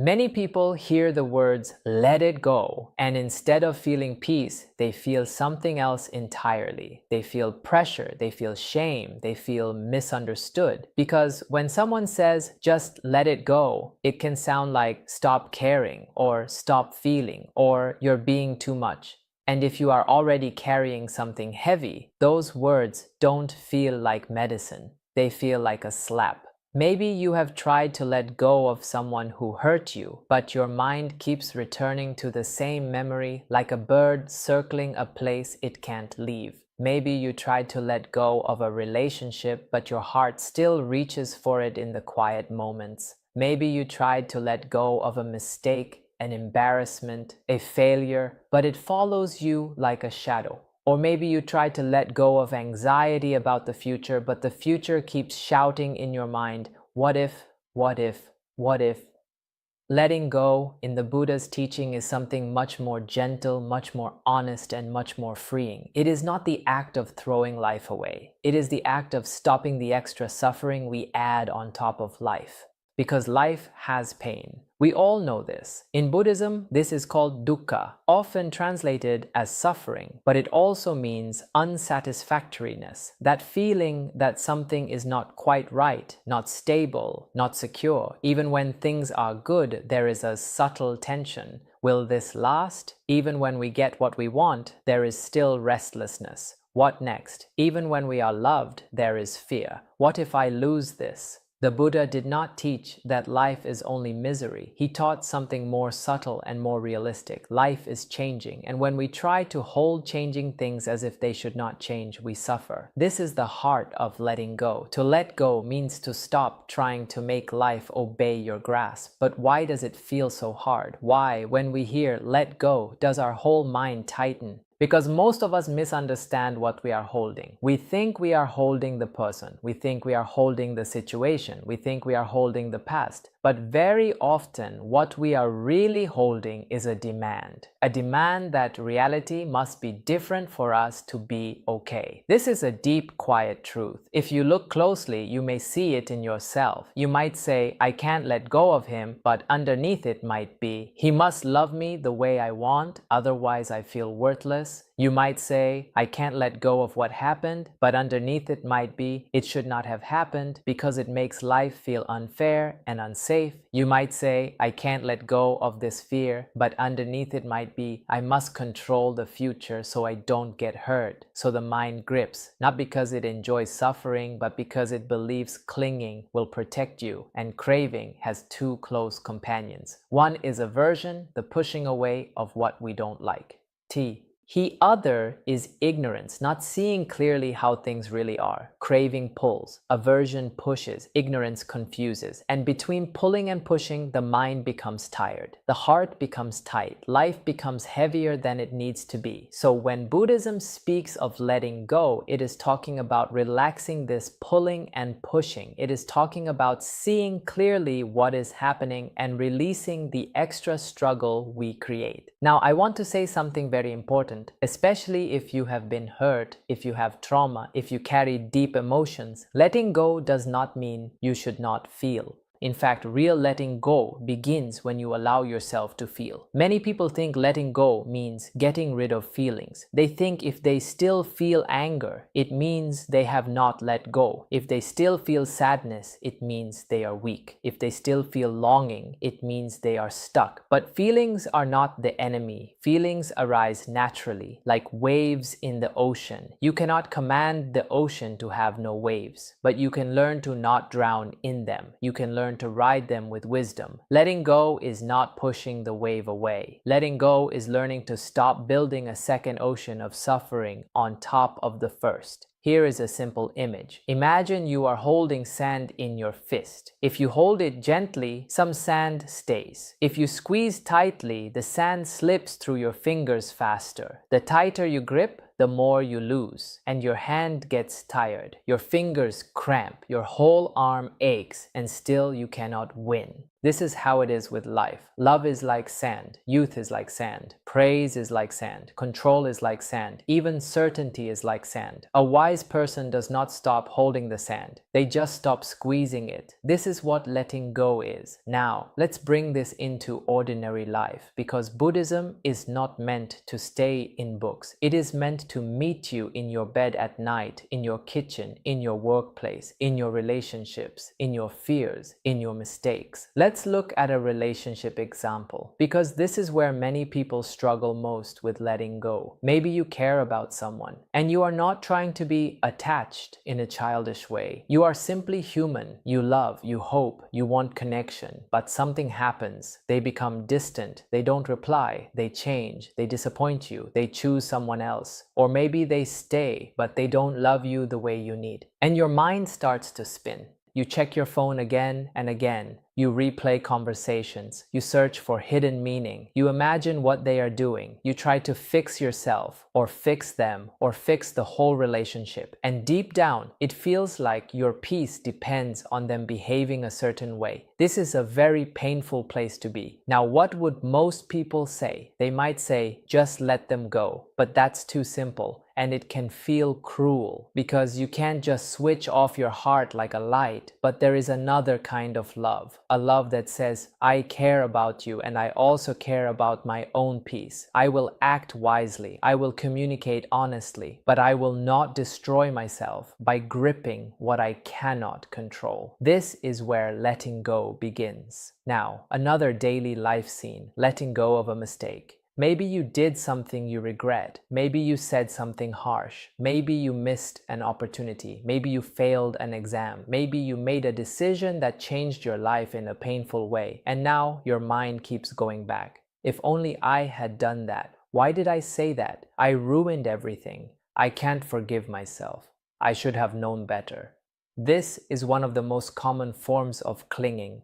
Many people hear the words let it go, and instead of feeling peace, they feel something else entirely. They feel pressure, they feel shame, they feel misunderstood. Because when someone says just let it go, it can sound like stop caring or stop feeling or you're being too much. And if you are already carrying something heavy, those words don't feel like medicine. They feel like a slap. Maybe you have tried to let go of someone who hurt you, but your mind keeps returning to the same memory like a bird circling a place it can't leave. Maybe you tried to let go of a relationship, but your heart still reaches for it in the quiet moments. Maybe you tried to let go of a mistake, an embarrassment, a failure, but it follows you like a shadow. Or maybe you try to let go of anxiety about the future, but the future keeps shouting in your mind, what if, what if, what if? Letting go in the Buddha's teaching is something much more gentle, much more honest, and much more freeing. It is not the act of throwing life away. It is the act of stopping the extra suffering we add on top of life. Because life has pain. We all know this. In Buddhism, this is called dukkha, often translated as suffering, but it also means unsatisfactoriness, that feeling that something is not quite right, not stable, not secure. Even when things are good, there is a subtle tension. Will this last? Even when we get what we want, there is still restlessness. What next? Even when we are loved, there is fear. What if I lose this? The Buddha did not teach that life is only misery. He taught something more subtle and more realistic. Life is changing, and when we try to hold changing things as if they should not change, we suffer. This is the heart of letting go. To let go means to stop trying to make life obey your grasp. But why does it feel so hard? Why, when we hear let go, does our whole mind tighten? Because most of us misunderstand what we are holding. We think we are holding the person. We think we are holding the situation. We think we are holding the past. But very often, what we are really holding is a demand. A demand that reality must be different for us to be okay. This is a deep, quiet truth. If you look closely, you may see it in yourself. You might say, I can't let go of him, but underneath it might be, he must love me the way I want, otherwise I feel worthless. You might say, I can't let go of what happened, but underneath it might be, it should not have happened because it makes life feel unfair and unsafe. You might say, I can't let go of this fear, but underneath it might be, I must control the future so I don't get hurt. So the mind grips, not because it enjoys suffering, but because it believes clinging will protect you, and craving has two close companions. One is aversion, the pushing away of what we don't like. He other is ignorance, not seeing clearly how things really are. Craving pulls, aversion pushes, ignorance confuses. And between pulling and pushing, the mind becomes tired. The heart becomes tight. Life becomes heavier than it needs to be. So when Buddhism speaks of letting go, it is talking about relaxing this pulling and pushing. It is talking about seeing clearly what is happening and releasing the extra struggle we create. Now, I want to say something very important, especially if you have been hurt, if you have trauma, if you carry deep emotions. Letting go does not mean you should not feel. In fact, real letting go begins when you allow yourself to feel. Many people think letting go means getting rid of feelings. They think if they still feel anger, it means they have not let go. If they still feel sadness, it means they are weak. If they still feel longing, it means they are stuck. But feelings are not the enemy. Feelings arise naturally, like waves in the ocean. You cannot command the ocean to have no waves, but you can learn to not drown in them. You can learn to ride them with wisdom. Letting go is not pushing the wave away. Letting go is learning to stop building a second ocean of suffering on top of the first. Here is a simple image. Imagine you are holding sand in your fist. If you hold it gently, some sand stays. If you squeeze tightly, the sand slips through your fingers faster. The tighter you grip, the more you lose, and your hand gets tired. Your fingers cramp, your whole arm aches, and still you cannot win. This is how it is with life. Love is like sand. Youth is like sand. Praise is like sand. Control is like sand. Even certainty is like sand. A wise person does not stop holding the sand. They just stop squeezing it. This is what letting go is. Now, let's bring this into ordinary life, because Buddhism is not meant to stay in books. It is meant to meet you in your bed at night, in your kitchen, in your workplace, in your relationships, in your fears, in your mistakes. Let's look at a relationship example, because this is where many people struggle most with letting go. Maybe you care about someone, and you are not trying to be attached in a childish way. You are simply human. You love, you hope, you want connection, but something happens. They become distant, they don't reply, they change, they disappoint you, they choose someone else, or maybe they stay, but they don't love you the way you need. And your mind starts to spin. You check your phone again and again. You replay conversations. You search for hidden meaning. You imagine what they are doing. You try to fix yourself, or fix them, or fix the whole relationship. And deep down, it feels like your peace depends on them behaving a certain way. This is a very painful place to be. Now, what would most people say? They might say, just let them go. But that's too simple. And it can feel cruel, because you can't just switch off your heart like a light. But there is another kind of love. A love that says, I care about you, and I also care about my own peace. I will act wisely. I will communicate honestly, but I will not destroy myself by gripping what I cannot control. This is where letting go begins. Now, another daily life scene, letting go of a mistake. Maybe you did something you regret. Maybe you said something harsh. Maybe you missed an opportunity. Maybe you failed an exam. Maybe you made a decision that changed your life in a painful way. And now your mind keeps going back. If only I had done that. Why did I say that? I ruined everything. I can't forgive myself. I should have known better. This is one of the most common forms of clinging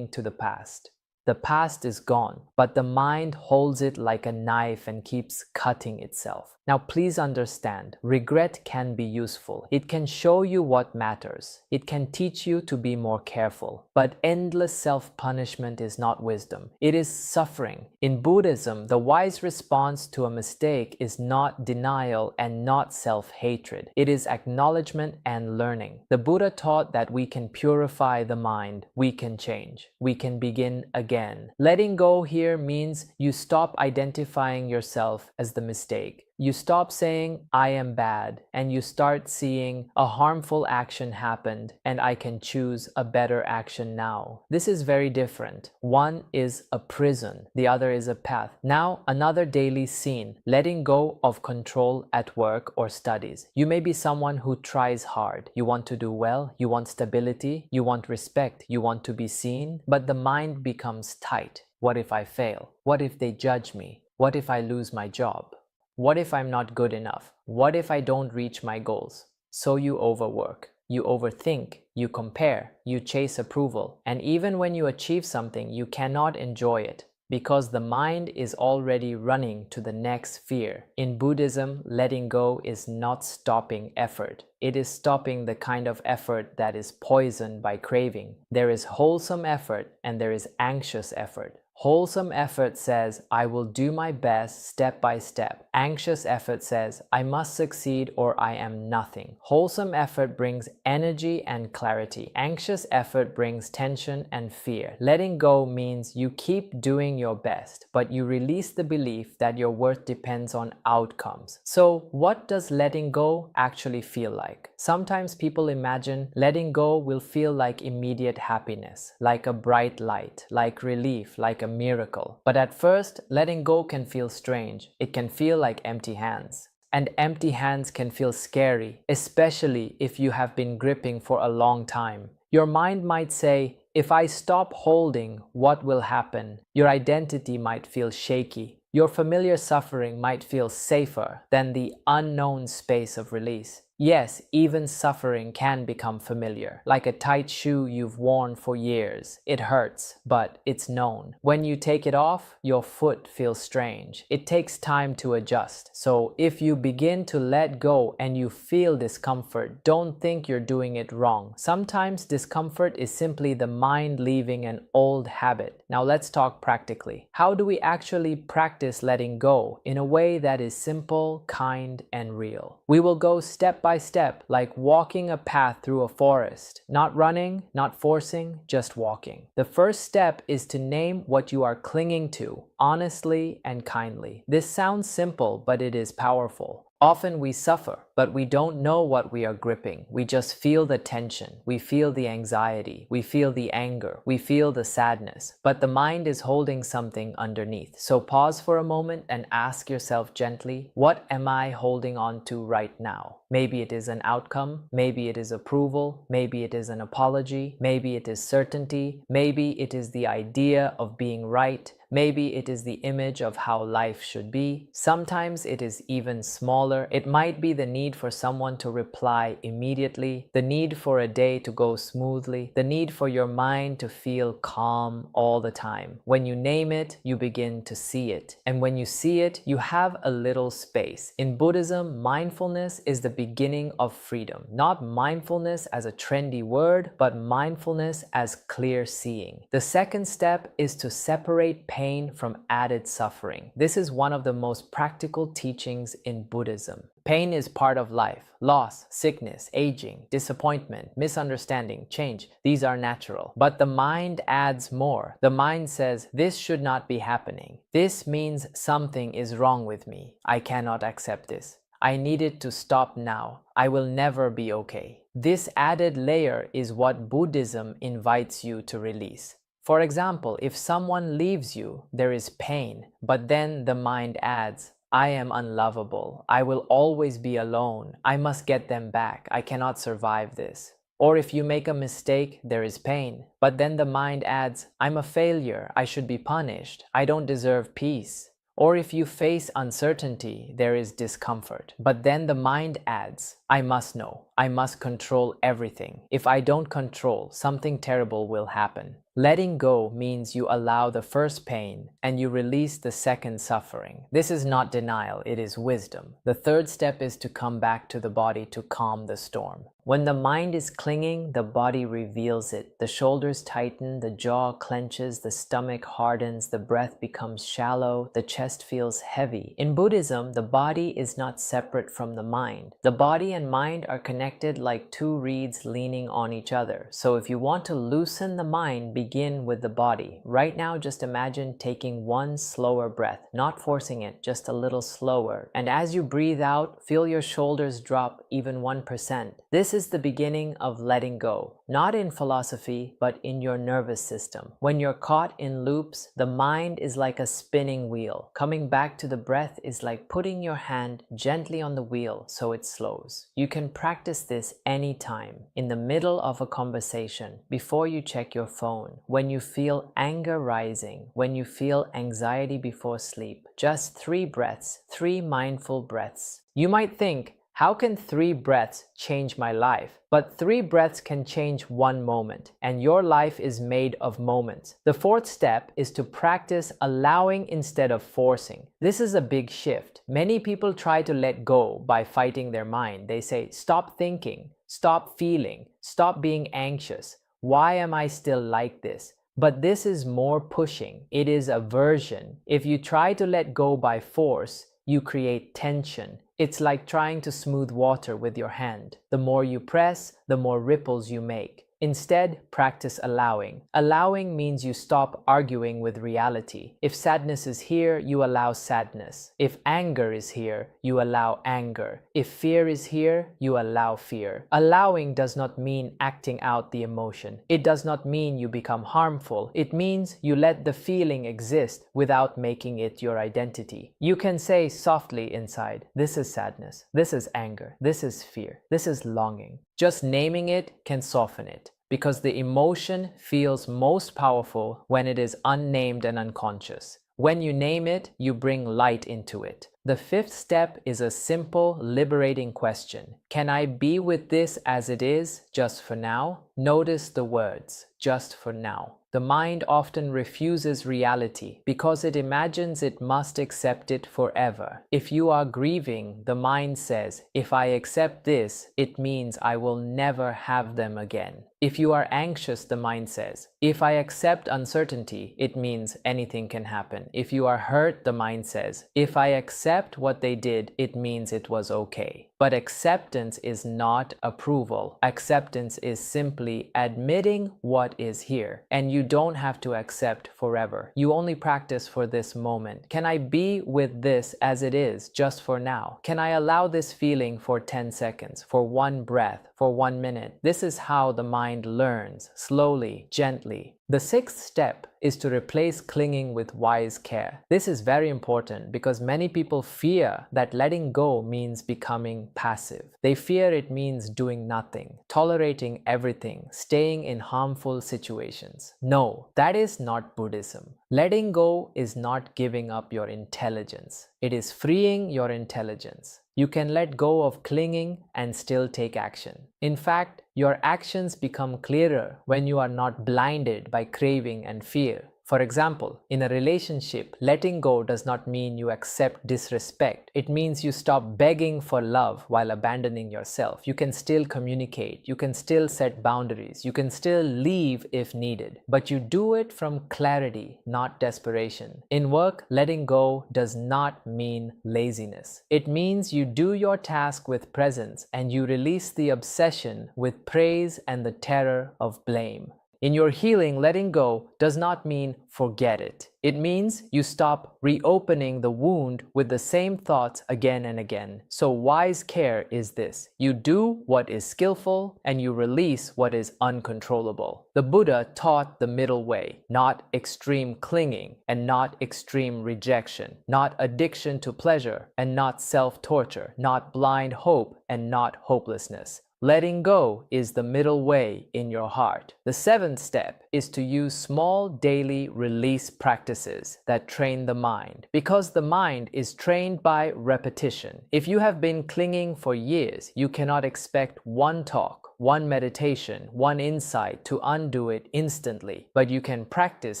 to the past. The past is gone, but the mind holds it like a knife and keeps cutting itself. Now, please understand, regret can be useful. It can show you what matters. It can teach you to be more careful. But endless self-punishment is not wisdom. It is suffering. In Buddhism, the wise response to a mistake is not denial and not self-hatred. It is acknowledgement and learning. The Buddha taught that we can purify the mind. We can change. We can begin again. Letting go here means you stop identifying yourself as the mistake. You stop saying, I am bad, and you start seeing a harmful action happened, and I can choose a better action now. This is very different. One is a prison, the other is a path. Now, another daily scene, letting go of control at work or studies. You may be someone who tries hard. You want to do well, you want stability, you want respect, you want to be seen, but the mind becomes tight. What if I fail? What if they judge me? What if I lose my job? What if I'm not good enough? What if I don't reach my goals? So you overwork, you overthink, you compare, you chase approval, and even when you achieve something, you cannot enjoy it because the mind is already running to the next fear. In Buddhism, letting go is not stopping effort. It is stopping the kind of effort that is poisoned by craving. There is wholesome effort and there is anxious effort. Wholesome effort says, I will do my best step by step. Anxious effort says, I must succeed or I am nothing. Wholesome effort brings energy and clarity. Anxious effort brings tension and fear. Letting go means you keep doing your best, but you release the belief that your worth depends on outcomes. So, what does letting go actually feel like? Sometimes people imagine letting go will feel like immediate happiness, like a bright light, like relief, like a miracle. But at first, letting go can feel strange. It can feel like empty hands. And empty hands can feel scary, especially if you have been gripping for a long time. Your mind might say, if I stop holding, what will happen? Your identity might feel shaky. Your familiar suffering might feel safer than the unknown space of release. Yes, even suffering can become familiar, like a tight shoe you've worn for years. It hurts, but it's known. When you take it off, your foot feels strange. It takes time to adjust. So if you begin to let go and you feel discomfort, don't think you're doing it wrong. Sometimes discomfort is simply the mind leaving an old habit. Now let's talk practically. How do we actually practice letting go in a way that is simple, kind, and real? We will go step by step, like walking a path through a forest. Not running, not forcing, just walking. The first step is to name what you are clinging to, honestly and kindly. This sounds simple, but it is powerful. Often we suffer, but we don't know what we are gripping. We just feel the tension. We feel the anxiety. We feel the anger. We feel the sadness. But the mind is holding something underneath. So pause for a moment and ask yourself gently, what am I holding on to right now? Maybe it is an outcome. Maybe it is approval. Maybe it is an apology. Maybe it is certainty. Maybe it is the idea of being right. Maybe it is the image of how life should be. Sometimes it is even smaller. It might be the need for someone to reply immediately, the need for a day to go smoothly, the need for your mind to feel calm all the time. When you name it, you begin to see it. And when you see it, you have a little space. In Buddhism, mindfulness is the beginning of freedom. Not mindfulness as a trendy word, but mindfulness as clear seeing. The second step is to separate pain from added suffering. This is one of the most practical teachings in Buddhism. Pain is part of life. Loss, sickness, aging, disappointment, misunderstanding, change. These are natural. But the mind adds more. The mind says, this should not be happening. This means something is wrong with me. I cannot accept this. I need it to stop now. I will never be okay. This added layer is what Buddhism invites you to release. For example, if someone leaves you, there is pain, but then the mind adds, I am unlovable. I will always be alone. I must get them back. I cannot survive this. Or if you make a mistake, there is pain, but then the mind adds, I'm a failure. I should be punished. I don't deserve peace. Or if you face uncertainty, there is discomfort. But then the mind adds, I must know. I must control everything. If I don't control, something terrible will happen. Letting go means you allow the first pain and you release the second suffering. This is not denial, it is wisdom. The third step is to come back to the body to calm the storm. When the mind is clinging, the body reveals it. The shoulders tighten, the jaw clenches, the stomach hardens, the breath becomes shallow, the chest feels heavy. In Buddhism, the body is not separate from the mind. The body and mind are connected like two reeds leaning on each other. So if you want to loosen the mind, begin with the body. Right now, just imagine taking one slower breath, not forcing it, just a little slower. And as you breathe out, feel your shoulders drop even 1%. This is the beginning of letting go, not in philosophy, but in your nervous system. When you're caught in loops, the mind is like a spinning wheel. Coming back to the breath is like putting your hand gently on the wheel so it slows. You can practice this anytime, in the middle of a conversation, before you check your phone, when you feel anger rising, when you feel anxiety before sleep. Just 3 breaths, 3 mindful breaths. You might think, how can 3 breaths change my life? But 3 breaths can change one moment, and your life is made of moments. The fourth step is to practice allowing instead of forcing. This is a big shift. Many people try to let go by fighting their mind. They say, stop thinking, stop feeling, stop being anxious. Why am I still like this? But this is more pushing. It is aversion. If you try to let go by force, you create tension. It's like trying to smooth water with your hand. The more you press, the more ripples you make. Instead, practice allowing. Allowing means you stop arguing with reality. If sadness is here, you allow sadness. If anger is here, you allow anger. If fear is here, you allow fear. Allowing does not mean acting out the emotion. It does not mean you become harmful. It means you let the feeling exist without making it your identity. You can say softly inside, this is sadness, this is anger, this is fear, this is longing. Just naming it can soften it, because the emotion feels most powerful when it is unnamed and unconscious. When you name it, you bring light into it. The fifth step is a simple, liberating question. Can I be with this as it is, just for now? Notice the words, just for now. The mind often refuses reality because it imagines it must accept it forever. If you are grieving, the mind says, if I accept this, it means I will never have them again. If you are anxious, the mind says, if I accept uncertainty, it means anything can happen. If you are hurt, the mind says, if I accept what they did, it means it was okay. But acceptance is not approval. Acceptance is simply admitting what is here. And you don't have to accept forever. You only practice for this moment. Can I be with this as it is, just for now? Can I allow this feeling for 10 seconds, for one breath, for 1 minute? This is how the mind learns, slowly, gently. The sixth step is to replace clinging with wise care. This is very important because many people fear that letting go means becoming passive. They fear it means doing nothing, tolerating everything, staying in harmful situations. No, that is not Buddhism. Letting go is not giving up your intelligence. It is freeing your intelligence. You can let go of clinging and still take action. In fact, your actions become clearer when you are not blinded by craving and fear. For example, in a relationship, letting go does not mean you accept disrespect. It means you stop begging for love while abandoning yourself. You can still communicate. You can still set boundaries. You can still leave if needed. But you do it from clarity, not desperation. In work, letting go does not mean laziness. It means you do your task with presence and you release the obsession with praise and the terror of blame. In your healing, letting go does not mean forget it. It means you stop reopening the wound with the same thoughts again and again. So wise care is this. You do what is skillful and you release what is uncontrollable. The Buddha taught the middle way, not extreme clinging and not extreme rejection, not addiction to pleasure and not self-torture, not blind hope and not hopelessness. Letting go is the middle way in your heart. The seventh step is to use small daily release practices that train the mind, because the mind is trained by repetition. If you have been clinging for years, you cannot expect one talk, one meditation, one insight to undo it instantly, but you can practice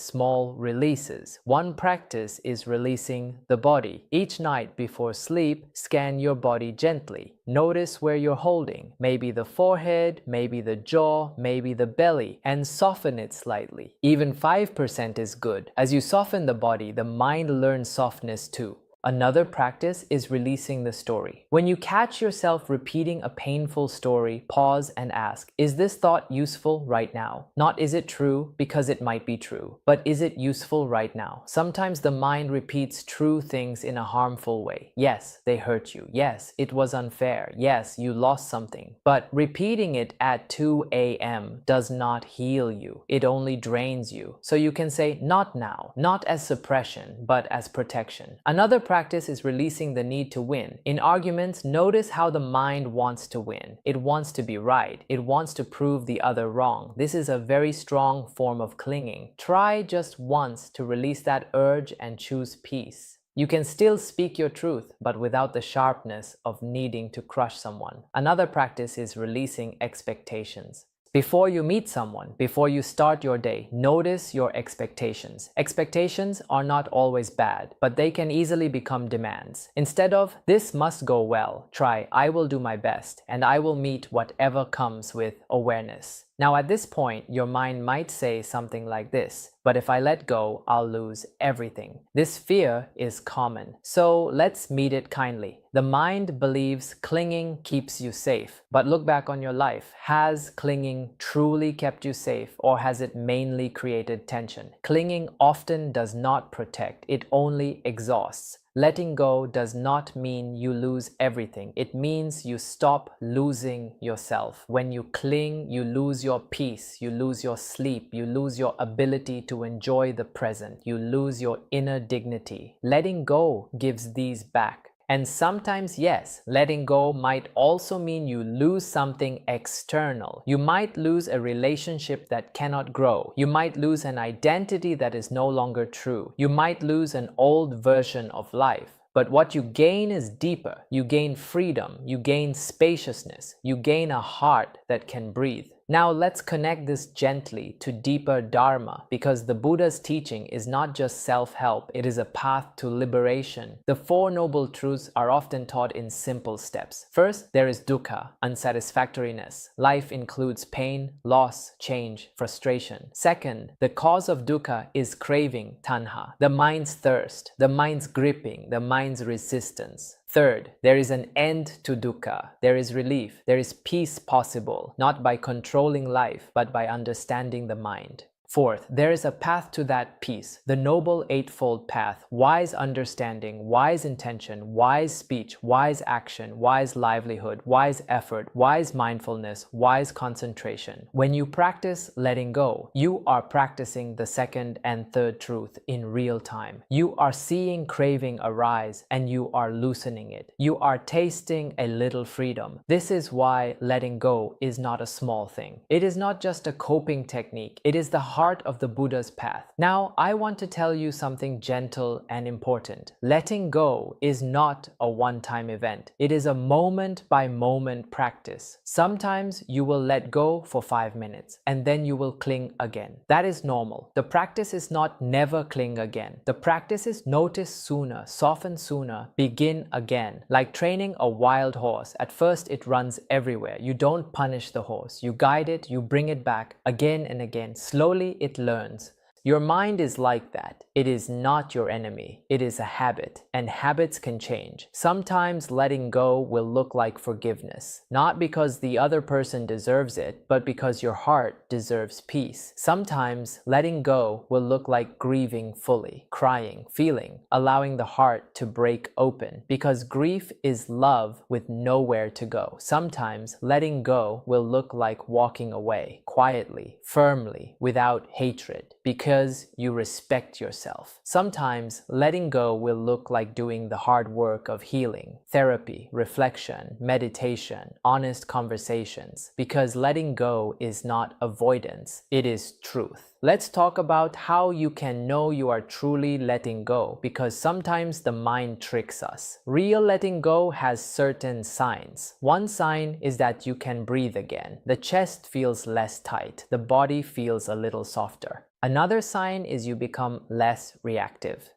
small releases. One practice is releasing the body. Each night before sleep, scan your body gently. Notice where you're holding, maybe the forehead, maybe the jaw, maybe the belly, and soften it slightly. Even 5% is good. As you soften the body, the mind learns softness too. Another practice is releasing the story. When you catch yourself repeating a painful story, pause and ask, is this thought useful right now? Not is it true, because it might be true, but is it useful right now? Sometimes the mind repeats true things in a harmful way. Yes, they hurt you. Yes, it was unfair. Yes, you lost something. But repeating it at 2 a.m. does not heal you. It only drains you. So you can say, not now, not as suppression, but as protection. Another practice is releasing the need to win. In arguments, notice how the mind wants to win. It wants to be right. It wants to prove the other wrong. This is a very strong form of clinging. Try just once to release that urge and choose peace. You can still speak your truth, but without the sharpness of needing to crush someone. Another practice is releasing expectations. Before you meet someone, before you start your day, notice your expectations. Expectations are not always bad, but they can easily become demands. Instead of, this must go well, try, I will do my best, and I will meet whatever comes with awareness. Now at this point, your mind might say something like this, but if I let go, I'll lose everything. This fear is common, so let's meet it kindly. The mind believes clinging keeps you safe, but look back on your life. Has clinging truly kept you safe, or has it mainly created tension? Clinging often does not protect, it only exhausts. Letting go does not mean you lose everything. It means you stop losing yourself. When you cling, you lose your peace, you lose your sleep, you lose your ability to enjoy the present, you lose your inner dignity. Letting go gives these back. And sometimes, yes, letting go might also mean you lose something external. You might lose a relationship that cannot grow. You might lose an identity that is no longer true. You might lose an old version of life. But what you gain is deeper. You gain freedom, you gain spaciousness, you gain a heart that can breathe. Now let's connect this gently to deeper Dharma, because the Buddha's teaching is not just self-help, it is a path to liberation. The Four Noble Truths are often taught in simple steps. First, there is dukkha, unsatisfactoriness. Life includes pain, loss, change, frustration. Second, the cause of dukkha is craving, tanha, the mind's thirst, the mind's gripping, the mind's resistance. Third, there is an end to dukkha. There is relief. There is peace possible, not by controlling life, but by understanding the mind. Fourth, there is a path to that peace, the Noble Eightfold Path: wise understanding, wise intention, wise speech, wise action, wise livelihood, wise effort, wise mindfulness, wise concentration. When you practice letting go, you are practicing the second and third truth in real time. You are seeing craving arise and you are loosening it. You are tasting a little freedom. This is why letting go is not a small thing. It is not just a coping technique. It is the heart of the Buddha's path. Now, I want to tell you something gentle and important. Letting go is not a one-time event. It is a moment-by-moment practice. Sometimes you will let go for 5 minutes and then you will cling again. That is normal. The practice is not never cling again. The practice is notice sooner, soften sooner, begin again. Like training a wild horse. At first it runs everywhere. You don't punish the horse. You guide it, you bring it back again and again. Slowly it learns. Your mind is like that. It is not your enemy. It is a habit, and habits can change. Sometimes letting go will look like forgiveness, not because the other person deserves it, but because your heart deserves peace. Sometimes letting go will look like grieving fully, crying, feeling, allowing the heart to break open, because grief is love with nowhere to go. Sometimes letting go will look like walking away, quietly, firmly, without hatred, because you respect yourself. Sometimes letting go will look like doing the hard work of healing, therapy, reflection, meditation, honest conversations, because letting go is not avoidance, it is truth. Let's talk about how you can know you are truly letting go, because sometimes the mind tricks us. Real letting go has certain signs. One sign is that you can breathe again. The chest feels less tight. The body feels a little softer. Another sign is you become less reactive.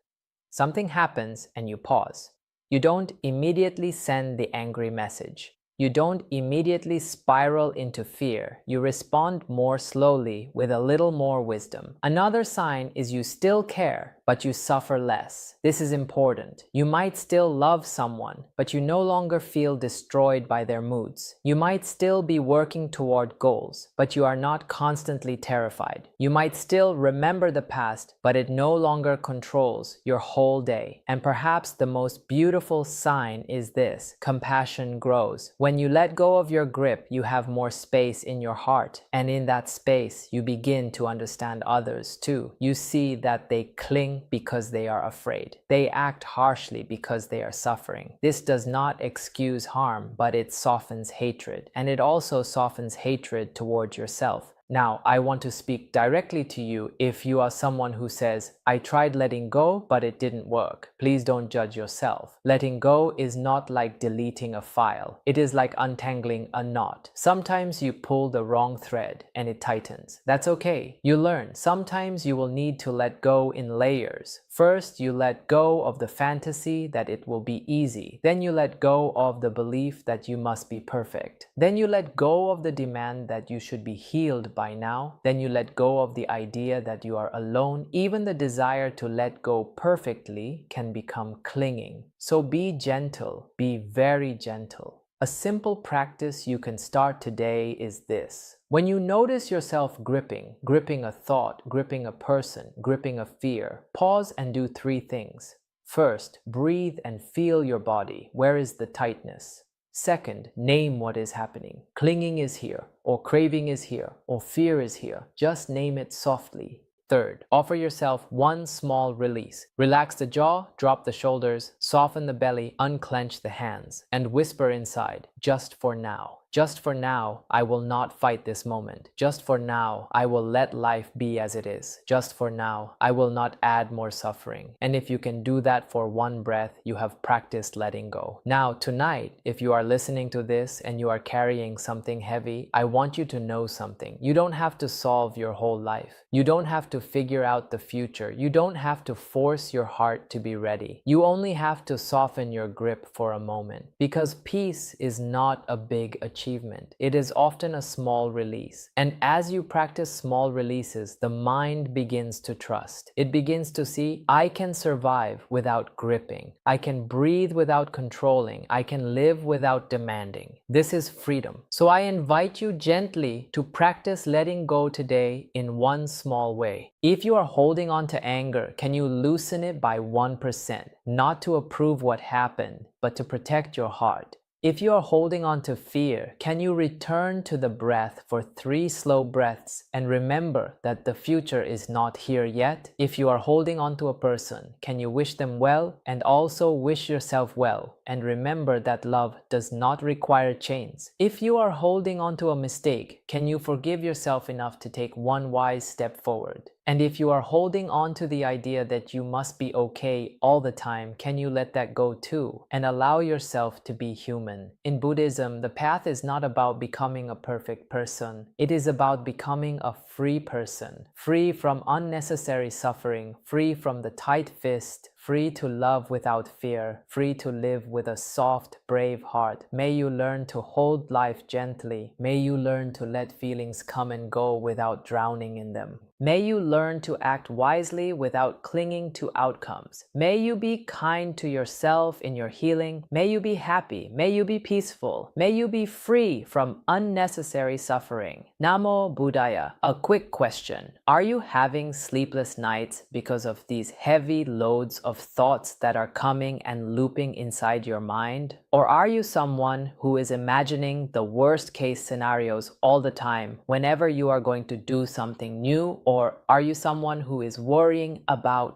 Something happens and you pause. You don't immediately send the angry message. You don't immediately spiral into fear. You respond more slowly with a little more wisdom. Another sign is you still care, but you suffer less. This is important. You might still love someone, but you no longer feel destroyed by their moods. You might still be working toward goals, but you are not constantly terrified. You might still remember the past, but it no longer controls your whole day. And perhaps the most beautiful sign is this: compassion grows. When you let go of your grip, you have more space in your heart, and in that space, you begin to understand others too. You see that they cling because they are afraid. They act harshly because they are suffering. This does not excuse harm, but it softens hatred, and it also softens hatred toward yourself. Now, I want to speak directly to you if you are someone who says, I tried letting go, but it didn't work. Please don't judge yourself. Letting go is not like deleting a file. It is like untangling a knot. Sometimes you pull the wrong thread and it tightens. That's okay. You learn. Sometimes you will need to let go in layers. First, you let go of the fantasy that it will be easy. Then you let go of the belief that you must be perfect. Then you let go of the demand that you should be healed by now. Then you let go of the idea that you are alone. Even the desire to let go perfectly can become clinging. So be gentle. Be very gentle. A simple practice you can start today is this. When you notice yourself gripping a thought, gripping a person, gripping a fear, pause and do 3 things. First, breathe and feel your body. Where is the tightness? Second, name what is happening. Clinging is here, or craving is here, or fear is here. Just name it softly. Third, offer yourself one small release. Relax the jaw, drop the shoulders, soften the belly, unclench the hands, and whisper inside, just for now. Just for now, I will not fight this moment. Just for now, I will let life be as it is. Just for now, I will not add more suffering. And if you can do that for one breath, you have practiced letting go. Now, tonight, if you are listening to this and you are carrying something heavy, I want you to know something. You don't have to solve your whole life. You don't have to figure out the future. You don't have to force your heart to be ready. You only have to soften your grip for a moment. Because peace is not a big achievement. It is often a small release. And as you practice small releases, the mind begins to trust. It begins to see, I can survive without gripping. I can breathe without controlling. I can live without demanding. This is freedom. So I invite you gently to practice letting go today in one small way. If you are holding on to anger, can you loosen it by 1%? Not to approve what happened, but to protect your heart. If you are holding on to fear, can you return to the breath for 3 slow breaths and remember that the future is not here yet? If you are holding on to a person, can you wish them well and also wish yourself well and remember that love does not require chains? If you are holding on to a mistake, can you forgive yourself enough to take one wise step forward? And if you are holding on to the idea that you must be okay all the time, can you let that go too and allow yourself to be human? In Buddhism, the path is not about becoming a perfect person. It is about becoming a free person, free from unnecessary suffering, free from the tight fist, free to love without fear, free to live with a soft, brave heart. May you learn to hold life gently. May you learn to let feelings come and go without drowning in them. May you learn to act wisely without clinging to outcomes. May you be kind to yourself in your healing. May you be happy. May you be peaceful. May you be free from unnecessary suffering. Namo Buddhaya. A quick question. Are you having sleepless nights because of these heavy loads of thoughts that are coming and looping inside your mind? Or are you someone who is imagining the worst case scenarios all the time whenever you are going to do something new? Or are you someone who is worrying about